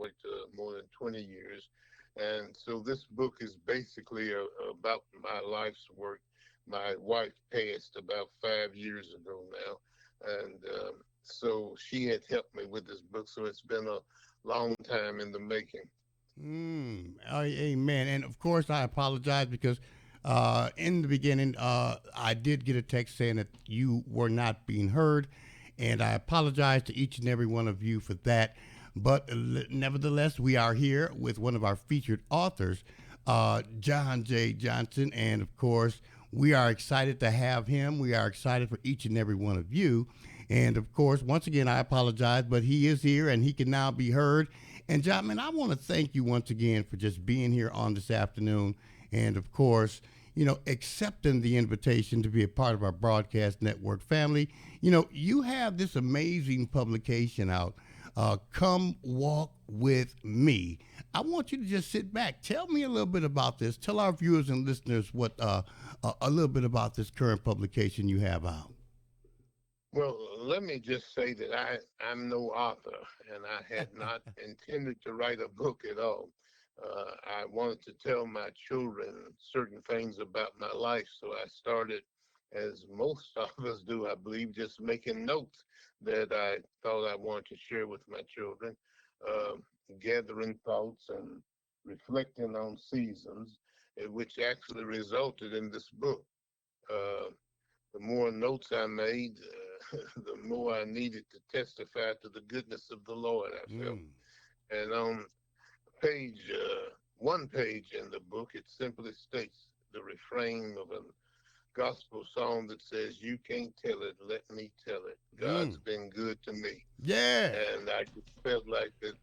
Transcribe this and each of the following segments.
worked more than 20 years. And so this book is basically about my life's work. My wife passed about 5 years ago now. And so she had helped me with this book. So it's been a long time in the making. Amen. And of course, I apologize because in the beginning, I did get a text saying that you were not being heard, and I apologize to each and every one of you for that. But nevertheless, we are here with one of our featured authors, John J. Johnson, and of course, we are excited to have him. We are excited for each and every one of you. And of course, once again, I apologize, but he is here and he can now be heard. And John, man, I want to thank you once again for just being here on this afternoon. And of course, accepting the invitation to be a part of our broadcast network family. You have this amazing publication out, Come Walk With Me. I want you to just sit back. Tell me a little bit about this. Tell our viewers and listeners what a little bit about this current publication you have out. Well, let me just say that I'm no author, and I had not intended to write a book at all. I wanted to tell my children certain things about my life, so I started, as most of us do, I believe, just making notes that I thought I wanted to share with my children, uh, gathering thoughts and reflecting on seasons, which actually resulted in this book. Uh, the more notes I made, the more I needed to testify to the goodness of the Lord, I felt. Mm. And on page, one page in the book, it simply states the refrain of a gospel song that says, "You can't tell it, let me tell it. God's Mm. been good to me." Yeah. And I just felt like that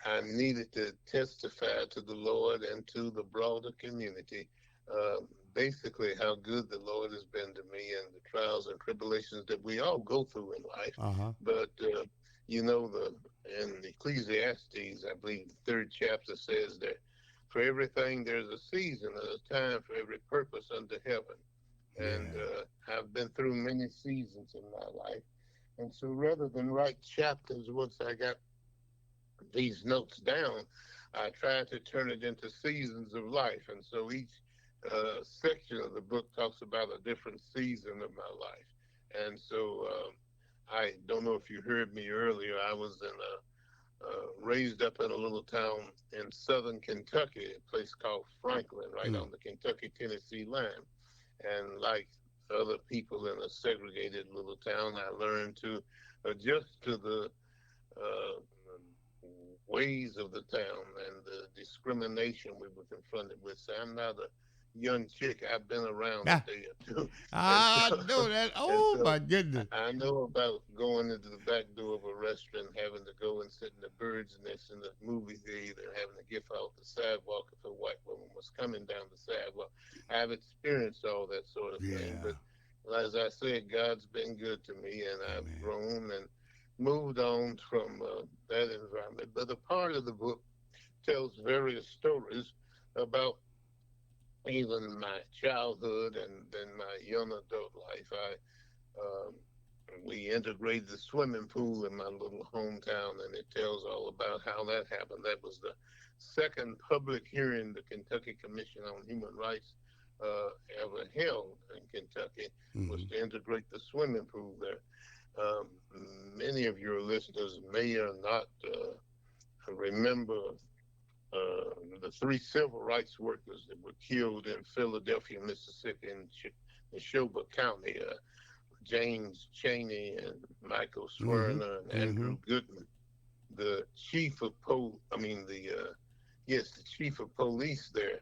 I needed to testify to the Lord and to the broader community, uh, basically how good the Lord has been to me and the trials and tribulations that we all go through in life. Uh huh. But the in Ecclesiastes, I believe the third chapter says that for everything there's a season and a time for every purpose under heaven. And Yeah. I've been through many seasons in my life. And so rather than write chapters once I got these notes down, I tried to turn it into seasons of life. And so each section of the book talks about a different season of my life. And so I don't know if you heard me earlier, I was raised up in a little town in southern Kentucky, a place called Franklin, right Mm. on the Kentucky-Tennessee line. And like other people in a segregated little town, I learned to adjust to the uh, ways of the town and the discrimination we were confronted with. So I'm not a young chick. I've been around a Ah, day or two, and I so know that. and Oh so my goodness. I know about going into the back door of a restaurant, having to go and sit in the bird's nest in the movie theater, and having to get off the sidewalk if a white woman was coming down the sidewalk. I've experienced all that sort of thing, Yeah. but as I said, God's been good to me, and I've Amen. grown and moved on from that environment. But a part of the book tells various stories about even my childhood and then my young adult life. Um, we integrated the swimming pool in my little hometown, and it tells all about how that happened. That was the second public hearing the Kentucky Commission on Human Rights ever held in Kentucky, was Mm-hmm. to integrate the swimming pool there. Um, Many of your listeners may or not remember the three civil rights workers that were killed in Philadelphia, Mississippi, in Neshoba County, James Chaney and Michael Mm-hmm. Swerner and Mm-hmm. Andrew Goodman. The chief of yes, the chief of police there.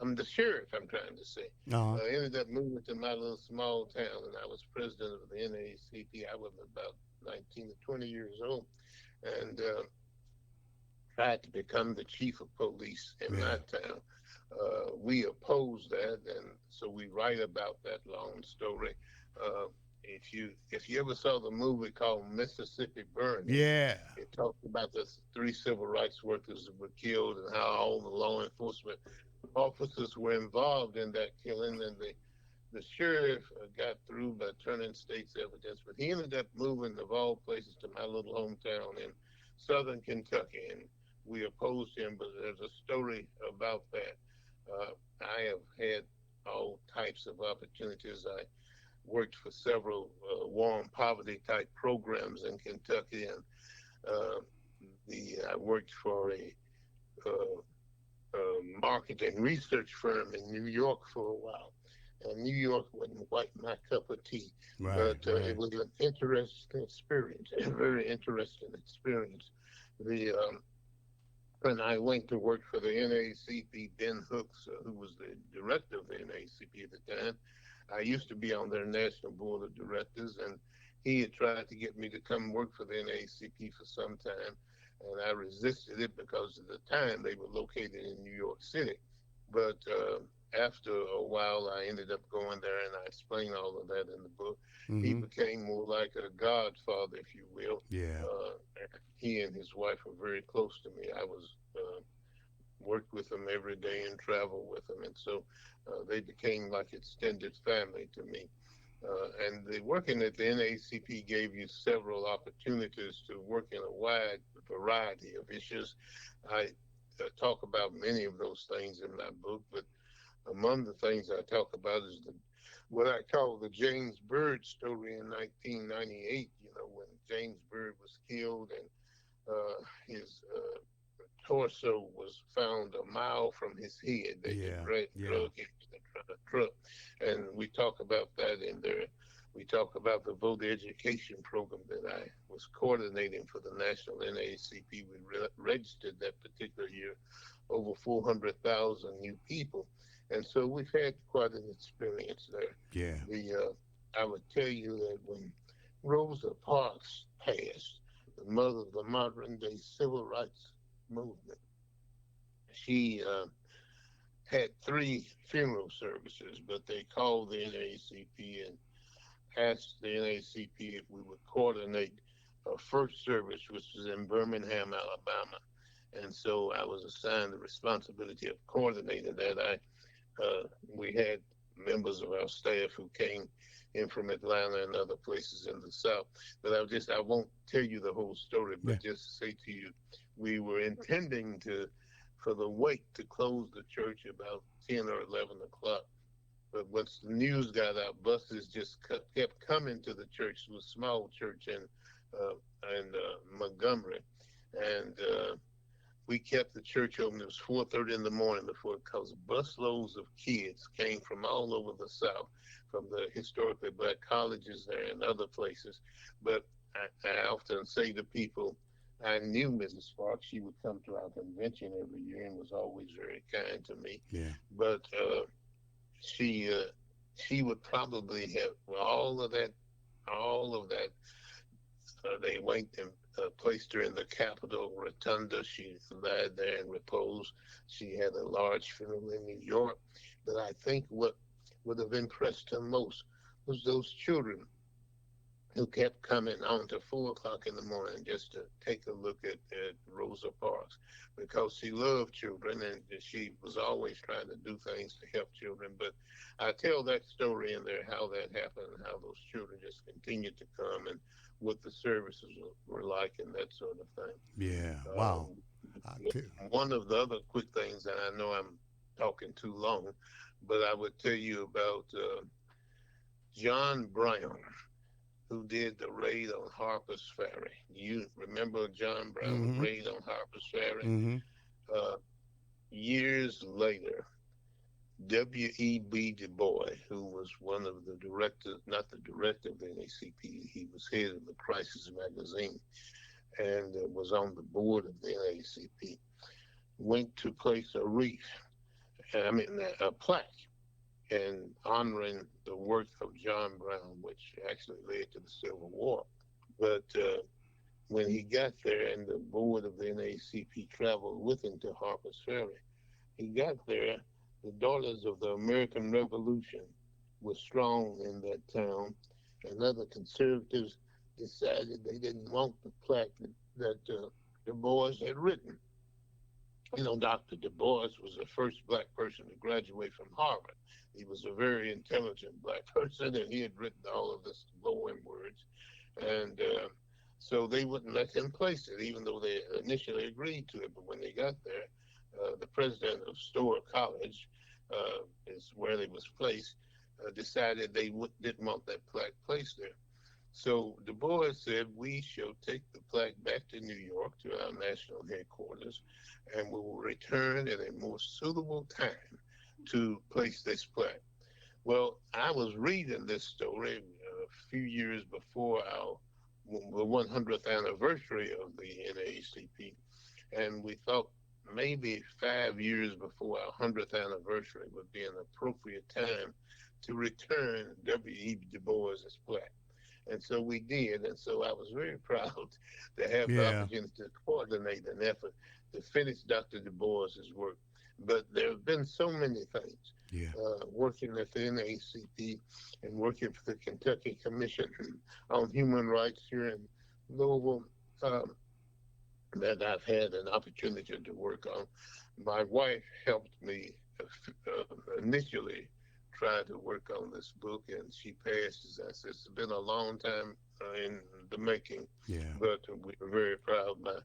I'm the sheriff, I'm trying to say. Uh-huh. Ended up moving to my little small town, and I was president of the NAACP. I was about 19 to 20 years old, and tried to become the chief of police in my Yeah. town. We opposed that, and so we write about that long story. Uh, if you ever saw the movie called Mississippi Burning, Yeah. it talked about the three civil rights workers that were killed and how all the law enforcement officers were involved in that killing, and the sheriff got through by turning state's evidence, but he ended up moving, of all places, to my little hometown in southern Kentucky. And we opposed him, but there's a story about that. I have had all types of opportunities. I worked for several war and poverty type programs in Kentucky, and uh, I worked for uh, a market and research firm in New York for a while. And New York wasn't quite my cup of tea, Right, but it right. was an interesting experience, a very interesting experience. The When I went to work for the NAACP, Ben Hooks, who was the director of the NAACP at the time, I used to be on their national board of directors, and he had tried to get me to come work for the NAACP for some time, and I resisted it because at the time they were located in New York City. But after a while, I ended up going there, and I explain all of that in the book. He Mm-hmm. became more like a godfather, if you will. Yeah. Uh, he and his wife were very close to me. I was worked with them every day and traveled with them, and so they became like extended family to me. And the working at the NACP gave you several opportunities to work in a wide variety of issues. I talk about many of those things in my book, but among the things I talk about is what I call the James Byrd story in 1998. You know, when James Byrd was killed and his torso was found a mile from his head. They had Yeah. Yeah. drug him to the truck. And we talk about that in there. We talk about the voter education program that I was coordinating for the National NAACP. We registered that particular year over 400,000 new people. And so we've had quite an experience there. Yeah. I would tell you that when Rosa Parks passed, the mother of the modern day civil rights movement, she had three funeral services, but they called the NAACP and asked the NAACP if we would coordinate a first service, which was in Birmingham, Alabama. And so I was assigned the responsibility of coordinating that. We had members of our staff who came in from Atlanta and other places in the South. But I won't tell you the whole story, Yeah. but just say to you, we were intending for the wake to close the church about 10 or 11 o'clock. But once the news got out, buses just kept coming to the church. It was a small church in Montgomery, and we kept the church open. It was 4:30 in the morning before, because busloads of kids came from all over the South, from the historically black colleges there and other places. But I often say to people, I knew Mrs. Sparks. She would come to our convention every year and was always very kind to me. Yeah. But she uh, she would probably have, well, all of that. They went and placed her in the Capitol Rotunda. She died there in repose. She had a large funeral in New York. But I think what would have impressed her most was those children who kept coming on to 4 o'clock in the morning just to take a look at Rosa Parks, because she loved children and she was always trying to do things to help children. But I tell that story in there, how that happened and how those children just continued to come and what the services were like and that sort of thing. Yeah. Wow. Um, T- One of the other quick things, and I know I'm talking too long, but I would tell you about John Brown, who did the raid on Harper's Ferry. You remember John Brown's mm-hmm. raid on Harper's Ferry? Mm-hmm. Uh, Years later, W.E.B. Du Bois, who was one of the directors, not the director of the NACP, he was head of the Crisis magazine and was on the board of the NACP, went to place a wreath, I mean, a plaque, in honoring the work of John Brown, which actually led to the Civil War. But when he got there and the board of the NACP traveled with him to Harper's Ferry, he got there. The Daughters of the American Revolution were strong in that town, and other conservatives decided they didn't want the plaque that Du Bois had written. You know, Dr. Du Bois was the first black person to graduate from Harvard. He was a very intelligent black person, and he had written all of this glowing words. And So they wouldn't let him place it, even though they initially agreed to it. But when they got there, the president of Storer College is where they was placed, decided they didn't want that plaque placed there. So Du Bois said, we shall take the plaque back to New York to our national headquarters, and we will return at a more suitable time to place this plaque. Well, I was reading this story a few years before the 100th anniversary of the NAACP, and we thought maybe 5 years before our 100th anniversary would be an appropriate time to return W.E. Du Bois's plaque. And so we did. And so I was very proud to have the Yeah. opportunity to coordinate an effort to finish Dr. Du Bois's work. But there have been so many things. Yeah. Working at the NAACP and working for the Kentucky Commission on Human Rights here in Louisville, that I've had an opportunity to work on. My wife helped me initially try to work on this book, and she passed. As I said, it's been a long time in the making, Yeah. but we're very proud. My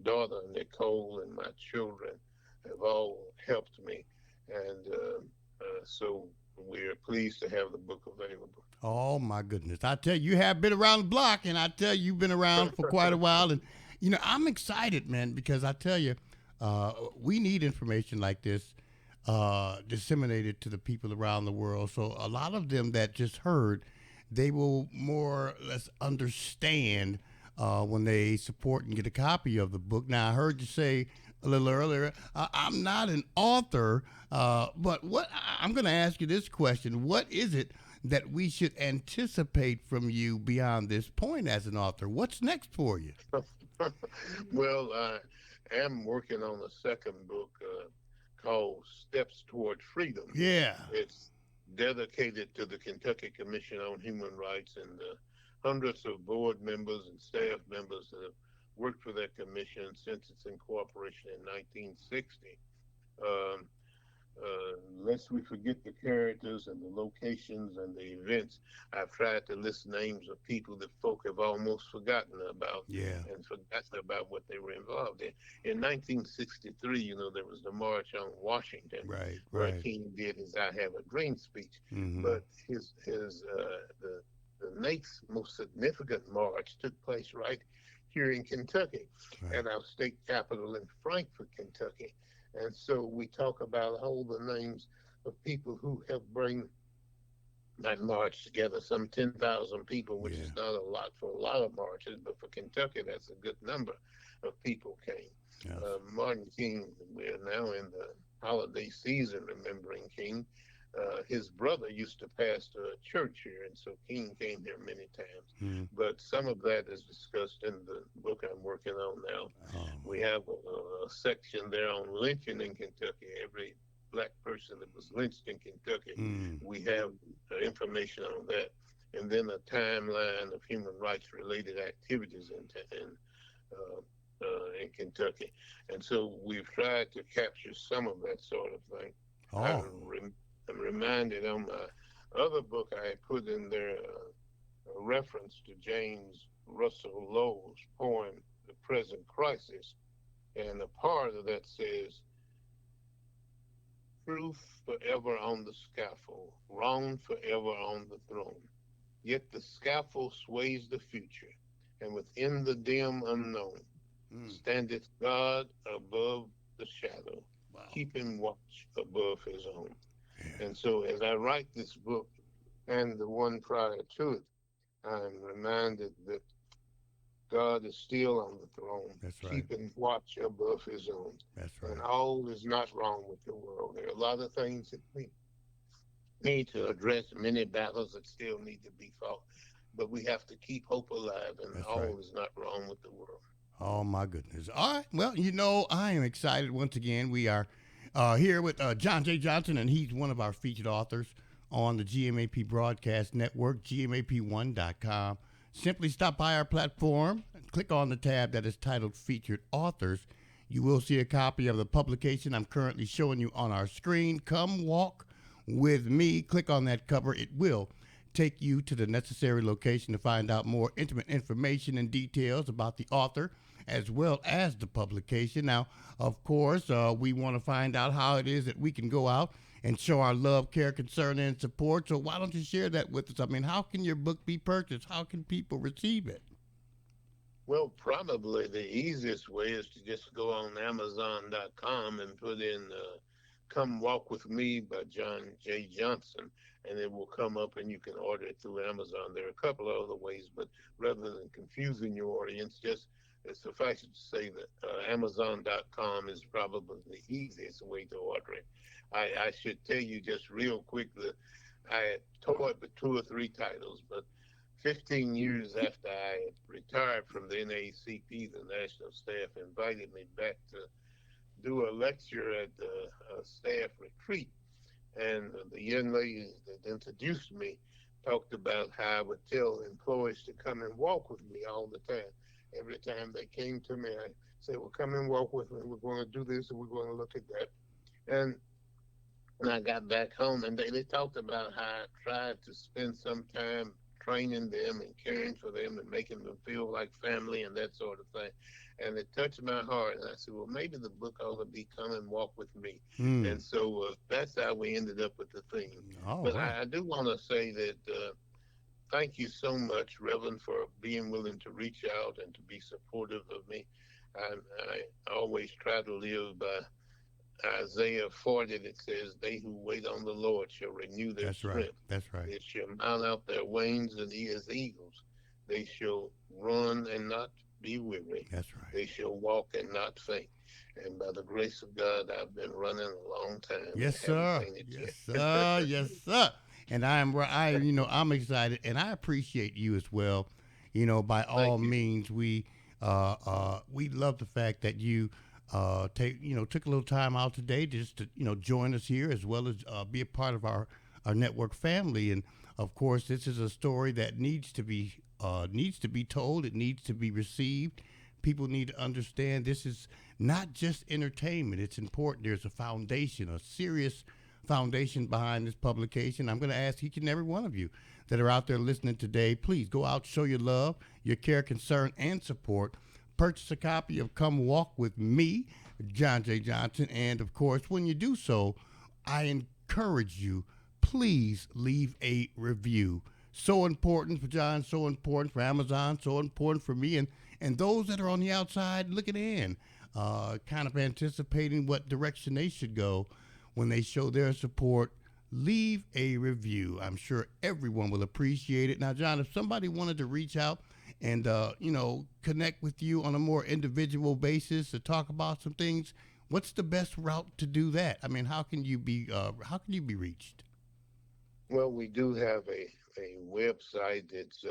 daughter Nicole and my children have all helped me, and so we're pleased to have the book available. Oh my goodness! I tell you, you have been around the block, and I tell you, you've been around for quite a while. And I'm excited, man, because I tell you, we need information like this disseminated to the people around the world. So a lot of them that just heard, they will more or less understand when they support and get a copy of the book. Now, I heard you say a little earlier, I'm not an author, but I'm going to ask you this question: what is it that we should anticipate from you beyond this point as an author? What's next for you? Well, I am working on a second book called Steps Toward Freedom. Yeah. It's dedicated to the Kentucky Commission on Human Rights and the hundreds of board members and staff members that have worked for that commission since its incorporation in 1960. Um, Lest we forget the characters and the locations and the events, I've tried to list names of people that folk have almost forgotten about Yeah. and forgotten about what they were involved in. In 1963, there was the March on Washington, Right. where Right. King did his "I Have a Dream" speech. Mm-hmm. But the next most significant march took place right here in Kentucky, Right. at our state capital in Frankfort, Kentucky. And so we talk about all the names of people who have bring that march together, some 10,000 people, which Yeah. is not a lot for a lot of marches, but for Kentucky, that's a good number of people came. Yes. Martin King, we're now in the holiday season remembering King. His brother used to pastor a church here, and so King came here many times. Mm. But some of that is discussed in the book I'm working on now. Oh. We have a section there on lynching in Kentucky. Every black person that was lynched in Kentucky, we have information on that. And then a timeline of human rights related activities in Kentucky. And so we've tried to capture some of that sort of thing. Oh. I'm reminded on my other book I put in there a reference to James Russell Lowell's poem, The Present Crisis. And a part of that says, truth forever on the scaffold, wrong forever on the throne. Yet the scaffold sways the future, and within the dim unknown standeth God above the shadow, Wow. keeping watch above his own. And so as I write this book and the one prior to it, I'm reminded that God is still on the throne, That's right. keeping watch above his own. That's right. And all is not wrong with the world. There are a lot of things that we need to address, many battles that still need to be fought. But we have to keep hope alive, and That's all right. is not wrong with the world. Oh my goodness! All right, well, I am excited once again. We are here with John J. Johnson, and he's one of our featured authors on the GMAP Broadcast Network, GMAP1.com. Simply stop by our platform and click on the tab that is titled Featured Authors. You will see a copy of the publication I'm currently showing you on our screen. Come walk with me. Click on that cover. It will take you to the necessary location to find out more intimate information and details about the author as well as the publication. Now, of course, we want to find out how it is that we can go out and show our love, care, concern, and support. So why don't you share that with us? I mean, how can your book be purchased? How can people receive it? Well, probably the easiest way is to just go on Amazon.com and put in Come Walk With Me by John J. Johnson, and it will come up and you can order it through Amazon. There are a couple of other ways, but rather than confusing your audience, just suffice it to say that Amazon.com is probably the easiest way to order it. I should tell you just real quick that I toured with two or three titles, but 15 years after I retired from the NAACP, the national staff invited me back to do a lecture at the staff retreat. And the young lady that introduced me talked about how I would tell employees to come and walk with me all the time. Every time they came to me, I said, well, come and walk with me. We're going to do this and we're going to look at that. And when I got back home, and they talked about how I tried to spend some time training them and caring for them and making them feel like family and that sort of thing. And it touched my heart. And I said, well, maybe the book ought to be Come and Walk With Me. Mm. And so that's how we ended up with the theme. All But right. I do want to say that thank you so much, Reverend, for being willing to reach out and to be supportive of me. I always try to live by Isaiah 40 that says, they who wait on the Lord shall renew their That's right. strength. That's right. They shall mount out their wings and be as eagles. They shall run and not be weary. That's right. They shall walk and not faint. And by the grace of God, I've been running a long time and Yes, haven't sir. fainted Yes, yet. sir. Yes, sir. And I'm excited, and I appreciate you as well. By Thank all you. means, we love the fact that you took a little time out today just to join us here as well as be a part of our network family. And of course, this is a story that needs to be told. It needs to be received. People need to understand this is not just entertainment. It's important. There's a foundation, a serious foundation behind this publication. I'm going to ask each and every one of you that are out there listening today, please go out, show your love, your care, concern, and support. Purchase a copy of Come Walk With Me, John J. Johnson. And of course, when you do so, I encourage you, please leave a review. So important for John, so important for Amazon, so important for me, and those that are on the outside looking in, kind of anticipating what direction they should go when they show their support. Leave a review. I'm sure everyone will appreciate it. Now, John, if somebody wanted to reach out and connect with you on a more individual basis to talk about some things, what's the best route to do that? I mean, how can you be reached? Well, we do have a website. It's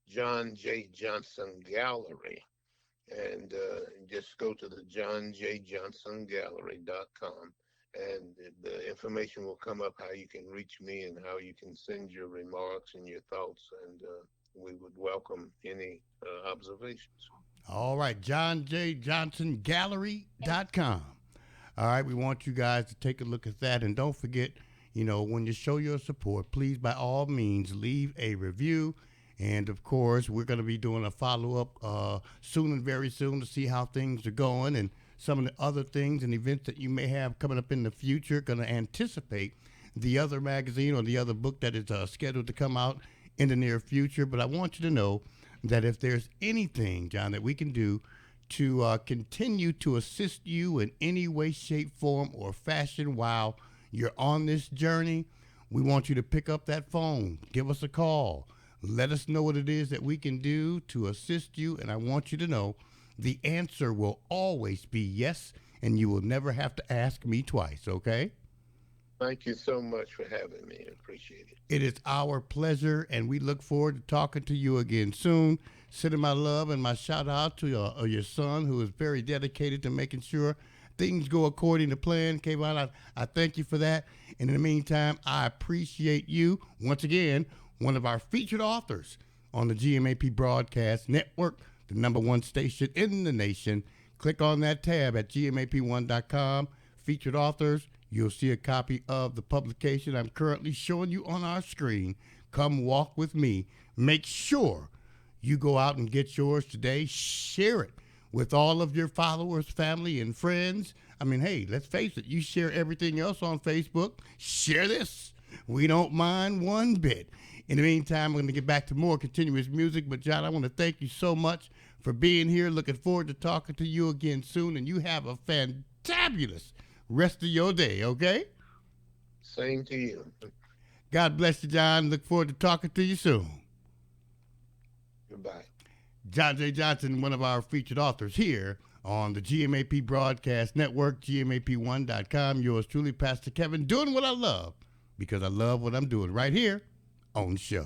John J. Johnson Gallery. And just go to the johnjjohnsongallery.com, and the information will come up how you can reach me and how you can send your remarks and your thoughts, and we would welcome any observations. All right, johnjjohnsongallery.com. All right, we want you guys to take a look at that. And don't forget, when you show your support, please, by all means, leave a review. And of course, we're going to be doing a follow up soon and very soon to see how things are going and some of the other things and events that you may have coming up in the future. Going to anticipate the other magazine or the other book that is scheduled to come out in the near future. But I want you to know that if there's anything, John, that we can do to continue to assist you in any way, shape, form, or fashion while you're on this journey, we want you to pick up that phone, give us a call. Let us know what it is that we can do to assist you, and I want you to know the answer will always be yes, and you will never have to ask me twice, okay? Thank you so much for having me. I appreciate it. It is our pleasure, and we look forward to talking to you again soon. Sending my love and my shout out to your son, who is very dedicated to making sure things go according to plan. Kayvon, I thank you for that. And in the meantime, I appreciate you once again, one of our featured authors on the GMAP Broadcast Network, the #1 station in the nation. Click on that tab at gmap1.com, featured authors. You'll see a copy of the publication I'm currently showing you on our screen. Come walk with me. Make sure you go out and get yours today. Share it with all of your followers, family, and friends. I mean, hey, let's face it. You share everything else on Facebook. Share this. We don't mind one bit. In the meantime, we're going to get back to more continuous music. But, John, I want to thank you so much for being here. Looking forward to talking to you again soon. And you have a fantabulous rest of your day, okay? Same to you. God bless you, John. Look forward to talking to you soon. Goodbye. John J. Johnson, one of our featured authors here on the GMAP Broadcast Network, GMAP1.com. Yours truly, Pastor Kevin, doing what I love because I love what I'm doing right here on the show.